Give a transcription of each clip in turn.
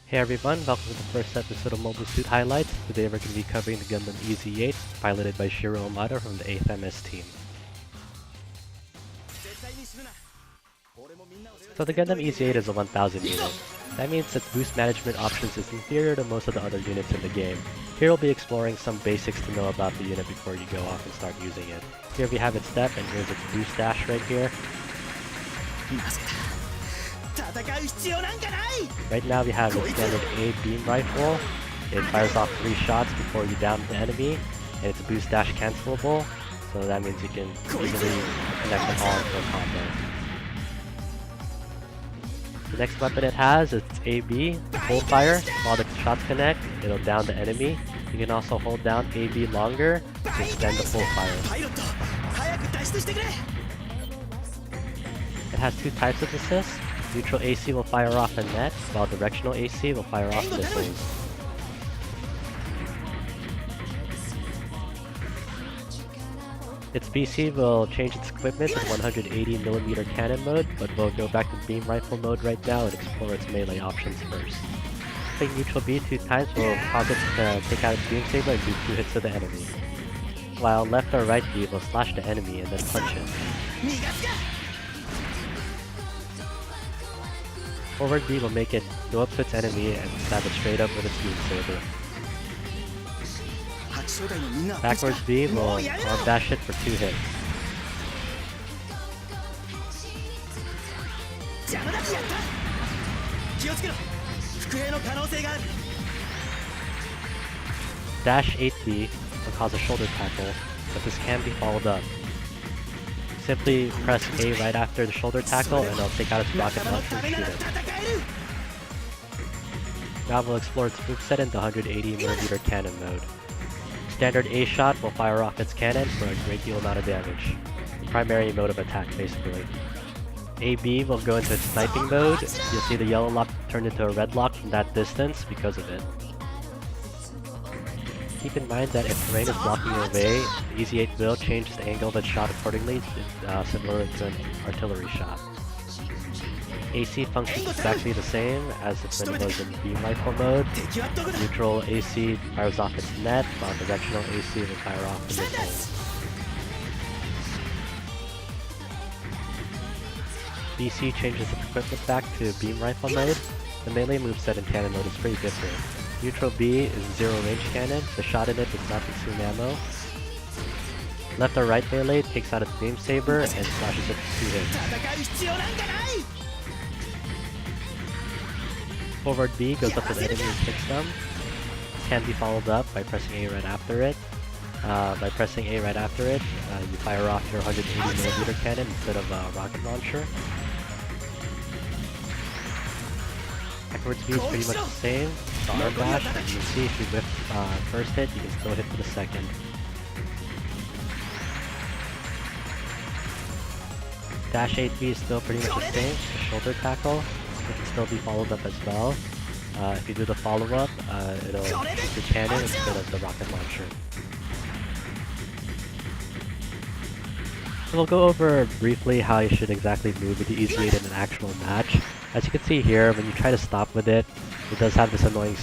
Hey everyone, welcome to the first episode of Mobile Suit Highlights. Today we're going to be covering the Gundam EZ8, piloted by Shiro Omada from the 8th MS team. So the Gundam EZ8 is a 1000 unit. That means its boost management options is inferior to most of the other units in the game. Here we'll be exploring some basics to know about the unit before you go off and start using it. Here we have its step, and here's its boost dash right here. Right now we have a standard A beam rifle. It fires off 3 shots before you down the enemy, and it's boost dash cancelable, so that means you can easily connect them all into a combo. The next weapon it has is AB, full fire. While the shots connect, it'll down the enemy. You can also hold down AB longer to extend the full fire. It has 2 types of assists. Neutral AC will fire off a net, while directional AC will fire off missiles. Its BC will change its equipment to 180mm cannon mode, but we'll go back to beam rifle mode right now and explore its melee options first. Hitting neutral B 2 times will cause it to take out its beam saber and do 2 hits to the enemy, while left or right B will slash the enemy and then punch it. Forward B will make it go up to its enemy and stab it straight up with its beam saber. Backwards B will arm dash it for 2 hits. Dash 8B will cause a shoulder tackle, but this can be followed up. Simply press A right after the shoulder tackle and it'll take out its rocket launcher and shoot it. Now we'll explore its moveset in the 180mm cannon mode. Standard A shot will fire off its cannon for a great deal amount of damage. Primary mode of attack basically. AB will go into its sniping mode. You'll see the yellow lock turn into a red lock from that distance because of it. Keep in mind that if terrain is blocking your way, the EZ8 will change the angle of its shot accordingly, similar to an artillery shot. AC functions exactly the same as when it was in beam rifle mode. Neutral AC fires off its net, while directional AC will fire off the missiles. BC changes its equipment back to beam rifle mode. The melee moveset in cannon mode is pretty different. Neutral B is zero range cannon. The shot in it does not consume ammo. Left or right melee takes out its beam saber and slashes it for 2 hits. Forward B goes up to the enemy and kicks them. Can be followed up by pressing A right after it. By pressing A right after it, you fire off your 180mm cannon instead of a rocket launcher. Backwards B is pretty much the same. The arm dash, and you can see if you whip first hit, you can still hit for the second. Dash 8B is still pretty much the same. The shoulder tackle, it can still be followed up as well. If you do the follow-up, it'll shoot your cannon instead of the rocket launcher. So we'll go over briefly how you should exactly move with the EZ8 in an actual match. As you can see here, when you try to stop with it, it does have this annoying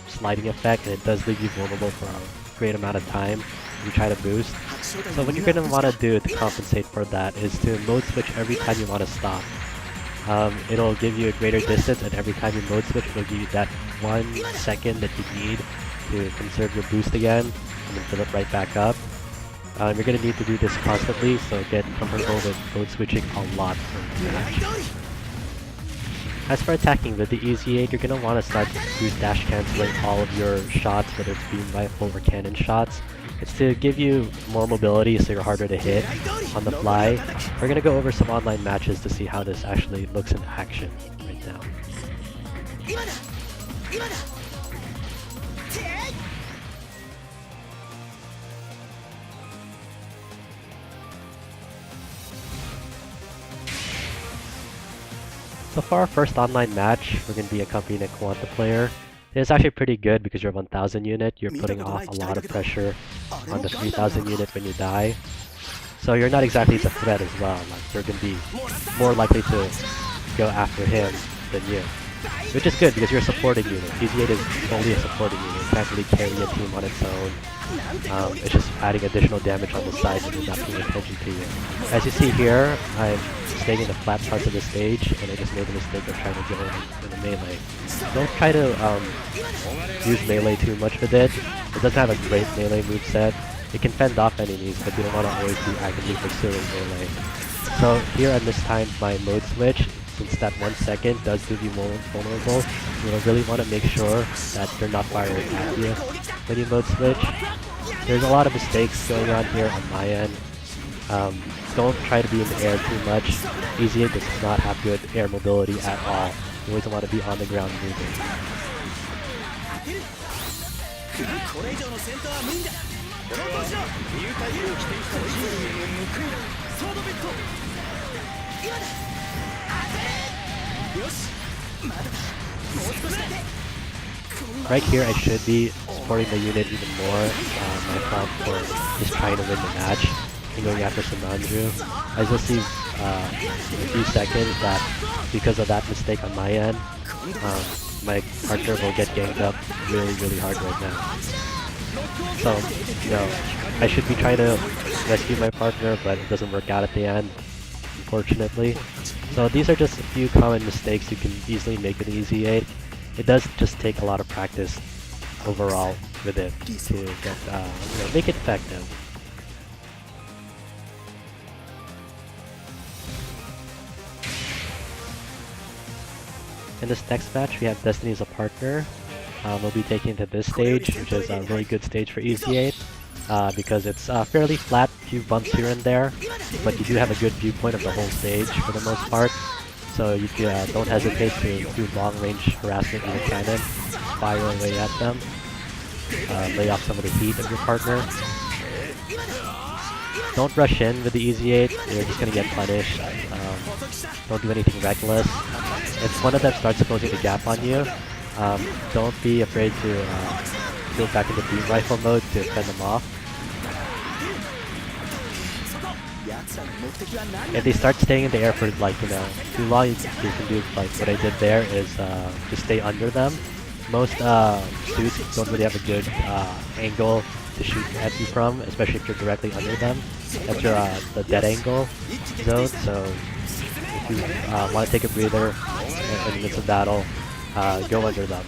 sliding effect, and it does leave you vulnerable for a great amount of time when you try to boost. So what you're going to want to do to compensate for that is to mode switch every time you want to stop. It'll give you a greater distance, and every time you mode switch, it'll give you that 1 second that you need to conserve your boost again, and then fill it right back up. You're going to need to do this constantly, so get comfortable with mode switching a lot for the match. As for attacking with the EZ8, you're going to want to start boost dash canceling all of your shots, whether it's beam rifle or cannon shots. It's to give you more mobility so you're harder to hit on the fly. We're going to go over some online matches to see how this actually looks in action right now. So for our first online match, we're going to be accompanying a Quanta player. It's actually pretty good because you're 1000 unit, you're putting off a lot of pressure on the 3000 unit when you die. So you're not exactly the threat as well, like you're going to be more likely to go after him than you. which is good because you're a supporting unit. EZ8 is only a supporting unit. It can't really carry a team on its own. It's just adding additional damage on the side when you're not paying attention to you. As you see here, I'm staying in the flat parts of the stage, and I just made the mistake of trying to go in the melee. Don't try to use melee too much with it. It doesn't have a great melee moveset. It can fend off enemies, but you don't want to always be actively pursuing melee. So here I mistimed my mode switch. Since that 1 second does leave you vulnerable, you'll really want to make sure that they're not firing at you when you mode switch. There's a lot of mistakes going on here on my end. Don't try to be in the air too much. EZ8 does not have good air mobility at all. You always want to be on the ground moving. Right here I should be supporting the unit even more. My plan for just trying to win the match and going after Sananju. As you'll see in a few seconds that because of that mistake on my end, my partner will get ganged up really hard right now. So, you know, I should be trying to rescue my partner, but it doesn't work out at the end, unfortunately. So these are just a few common mistakes you can easily make with EZ8. It does just take a lot of practice overall with it to get, make it effective. In this next match, we have Destiny as a partner. We'll be taking it to this stage, which is a really good stage for EZ8 because it's fairly flat, few bumps here and there, but you do have a good viewpoint of the whole stage for the most part. So you don't hesitate to do long-range harassment with a cannon, fire away at them, lay off some of the heat of your partner. Don't rush in with the EZ8, you're just going to get punished. Don't do anything reckless. If one of them starts closing the gap on you, don't be afraid to go back into beam rifle mode to fend them off. If they start staying in the air for too long, you can do like what I did there is just stay under them. Most suits don't really have a good angle to shoot at you from, especially if you're directly under them. That's your the dead angle zone. So if you want to take a breather in the midst of battle, go under them.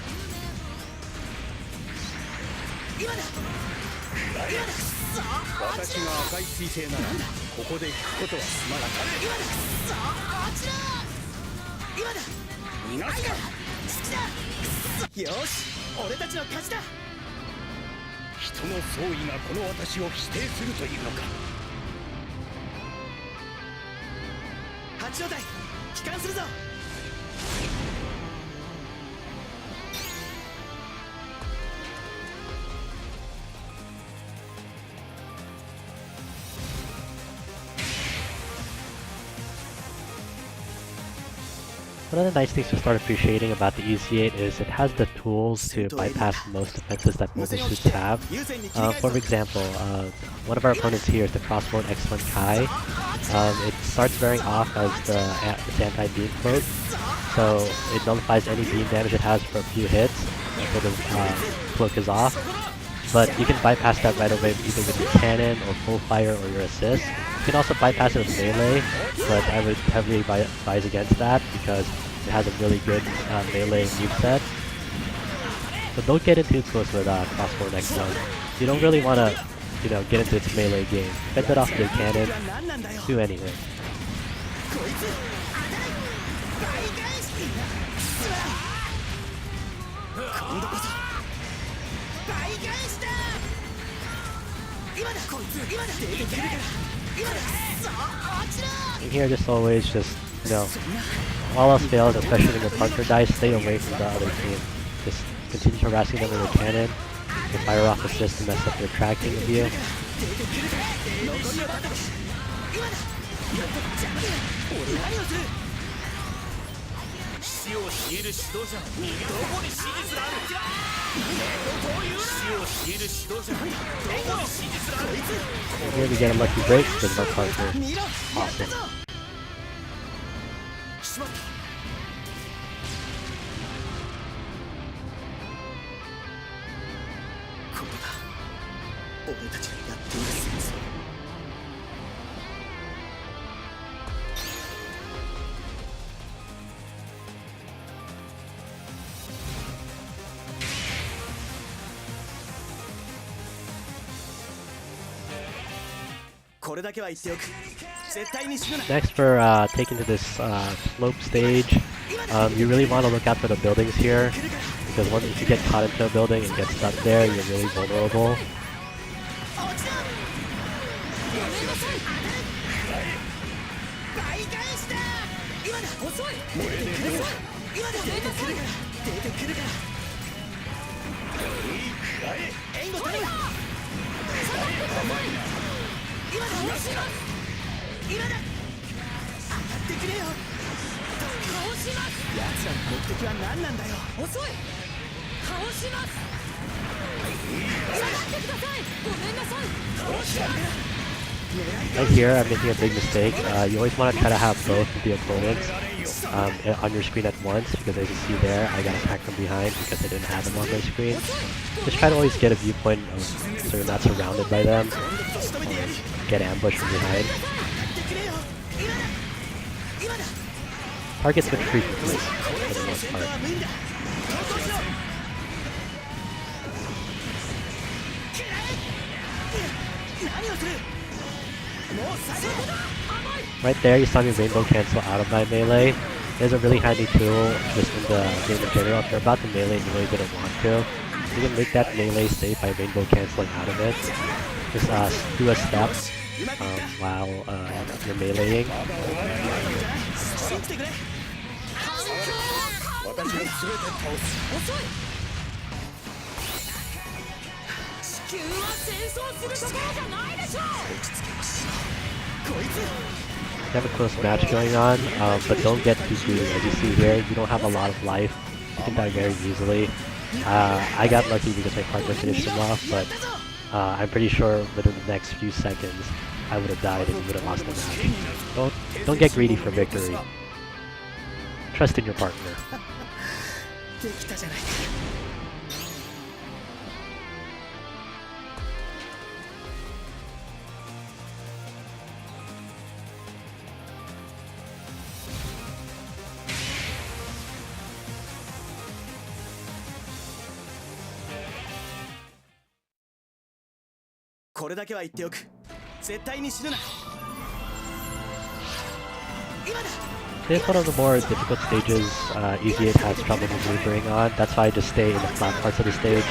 One of the nice things to start appreciating about the EZ8 is it has the tools to bypass most defenses that mobile suits have. For example, one of our opponents here is the crossbow X1 Kai. It starts wearing off as the anti-beam cloak, so it nullifies any beam damage it has for a few hits until the cloak is off. But you can bypass that right away either with your cannon or full fire or your assist. You can also bypass it with melee, but I would heavily advise against that because it has a really good melee moveset. But don't get in too close with crossbow next one. You don't really want to, get into its melee game. Fend it off with your cannon. Do anything. And here, just always, all else fails, especially when your partner dies, stay away from the other team. Just continue harassing them with your cannon. You fire off assist to mess up their tracking of you. Here we get a lucky break with our partner. Awesome. Next, for taking to this slope stage, you really want to look out for the buildings here, because once if you get caught into a building and get stuck there, you're really vulnerable. Right here, I'm making a big mistake. You always want to try to have both of the opponents on your screen at once, because as you see there, I got attacked from behind because I didn't have them on my screen. Just try to always get a viewpoint of, so you're not surrounded by them, or get ambushed from behind. Targets look frequently, for the most part. Right there, you saw me rainbow cancel out of my melee. There's a really handy tool just in the game in general. If you're about to melee and you really didn't want to, you can make that melee safe by rainbow canceling out of it. Just do a step while you're meleeing. You have a close match going on, but don't get too greedy. As you see here, you don't have a lot of life. You can die very easily. I got lucky because my partner finished him off, but I'm pretty sure within the next few seconds I would have died and you would have lost the match. Don't get greedy for victory. Trust in your partner. これだけは言っておく。絶対に死ぬな。今だ。 This is one of the more difficult stages EXVS has trouble maneuvering on. That's why I just stay in the flat parts of the stage,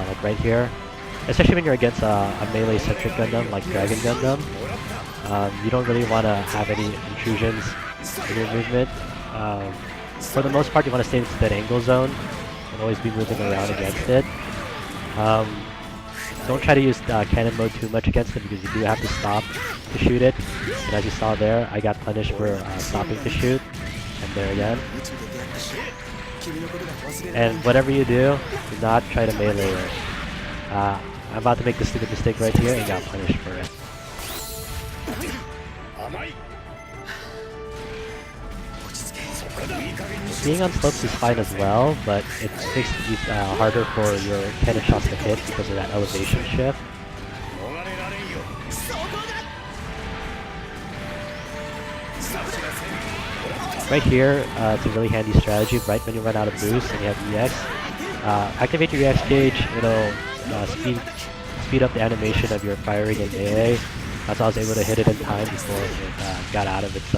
like right here. Especially when you're against a melee-centric Gundam like Dragon Gundam. You don't really want to have any intrusions in your movement. For the most part, you want to stay in the dead angle zone and always be moving around against it. Don't try to use cannon mode too much against it because you do have to stop to shoot it. And as you saw there, I got punished for stopping to shoot. And there again. And whatever you do not try to melee it. I'm about to make this stupid mistake right here and got punished for it. Being on slopes is fine as well, but it makes it harder for your cannon shots to hit because of that elevation shift. Right here, it's a really handy strategy. Right when you run out of boost and you have EX, activate your EX gauge. It'll speed up the animation of your firing in AA. That's why I was able to hit it in time before it got out of its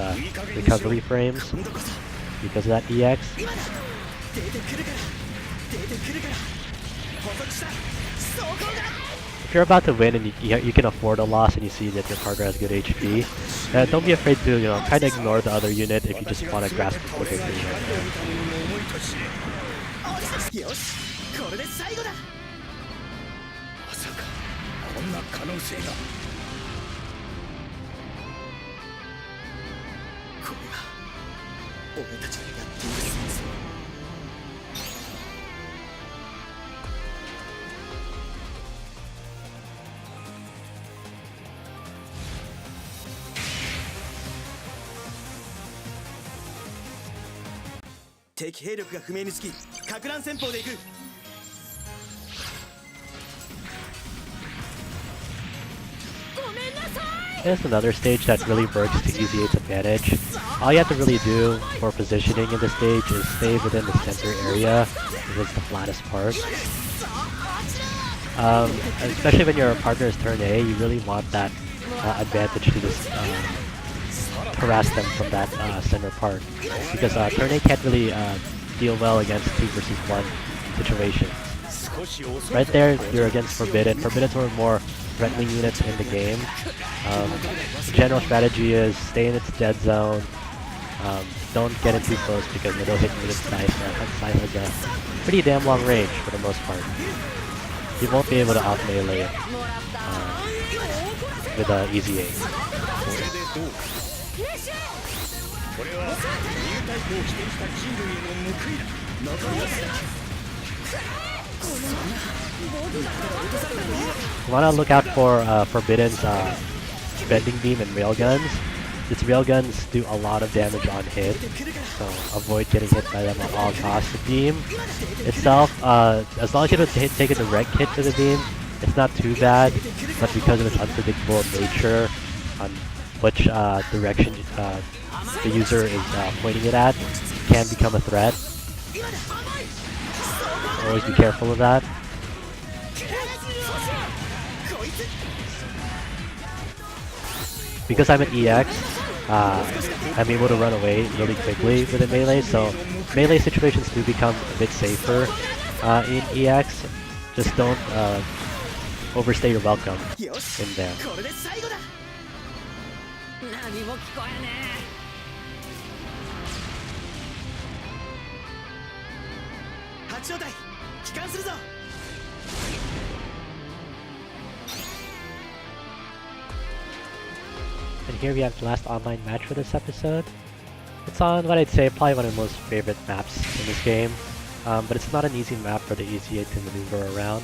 recovery frames. Because of that EX. If you're about to win and you can afford a loss and you see that your partner has good HP, don't be afraid to kind of ignore the other unit if you just want to grasp the victory right there. 俺たちがやっている戦争。敵兵力が不明につき、撹乱戦法で行く。 There's another stage that really works to EXVS's advantage. All you have to really do for positioning in the stage is stay within the center area, because it's the flattest part. Especially when your partner is turn A, you really want that advantage to just harass them from that center part. Because turn A can't really deal well against 2 versus 1 situations. Right there, you're against Forbidden. Forbidden's one of the more threatening units in the game. The general strategy is stay in its dead zone. Don't get in too close because it'll hit you with its scythe. That scythe has a pretty damn long range for the most part. You won't be able to out melee with EZ8. You wanna look out for Forbidden's bending beam and railguns. Its railguns do a lot of damage on hit, so avoid getting hit by them at all costs. The beam itself, as long as you don't take a direct hit to the beam, it's not too bad, but because of its unpredictable nature on which direction the user is pointing it at, it can become a threat. Always be careful of that. Because I'm an EX, I'm able to run away really quickly with a melee, so melee situations do become a bit safer in EX. Just don't overstay your welcome in there. And here we have the last online match for this episode. It's on what I'd say probably one of the most favorite maps in this game, but it's not an easy map for the EZ8 to maneuver around.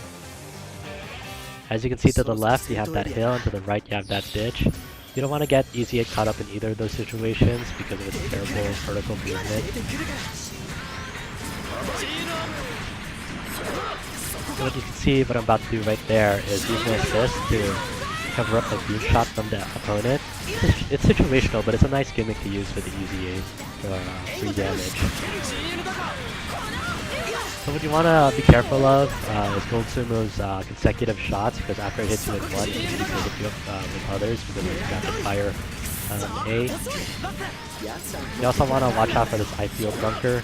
As you can see to the left you have that hill, and to the right you have that ditch. You don't want to get EZ8 caught up in either of those situations because of its terrible vertical movement. So what you can see, what I'm about to do right there is using assist to cover up a beam shot from the opponent. It's situational, but it's a nice gimmick to use with the EZ8 for free damage. So what you want to be careful of is Gold Sumo's consecutive shots, because after it hits you with one, it can easily hit you with others because it's rapid fire A. You also want to watch out for this I-field bunker.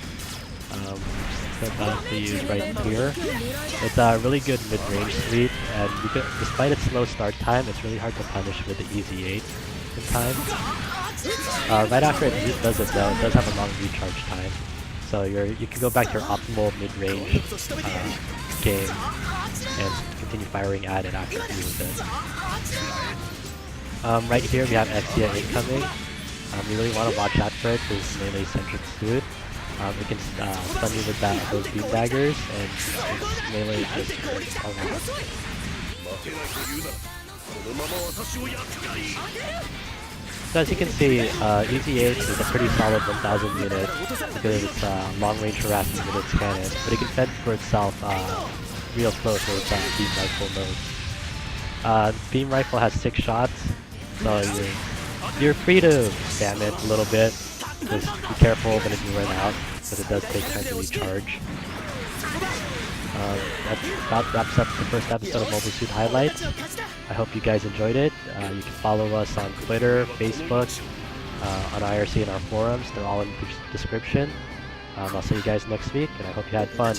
About to use right here. It's a really good mid-range sweep, and despite its slow start time, it's really hard to punish with the EZ8 in time. Right after it does it though, it does have a long recharge time, so you can go back to your optimal mid-range game and continue firing at it after you use it. Right here we have EXVS incoming. You really want to watch out for it because it's melee-centric suit. It can stun you with those beam daggers, and its melee just hurts a lot. So as you can see, EZ8 is a pretty solid 1000 unit because of its long-range harassment with its cannons, but it can fend for itself real close with its beam rifle mode. Beam rifle has 6 shots, so you're free to spam it a little bit. Just be careful when you run out, because it does take time to recharge. That about wraps up the first episode of Mobile Suit Highlights. I hope you guys enjoyed it. You can follow us on Twitter, Facebook, on IRC and our forums. They're all in the description. I'll see you guys next week, and I hope you had fun.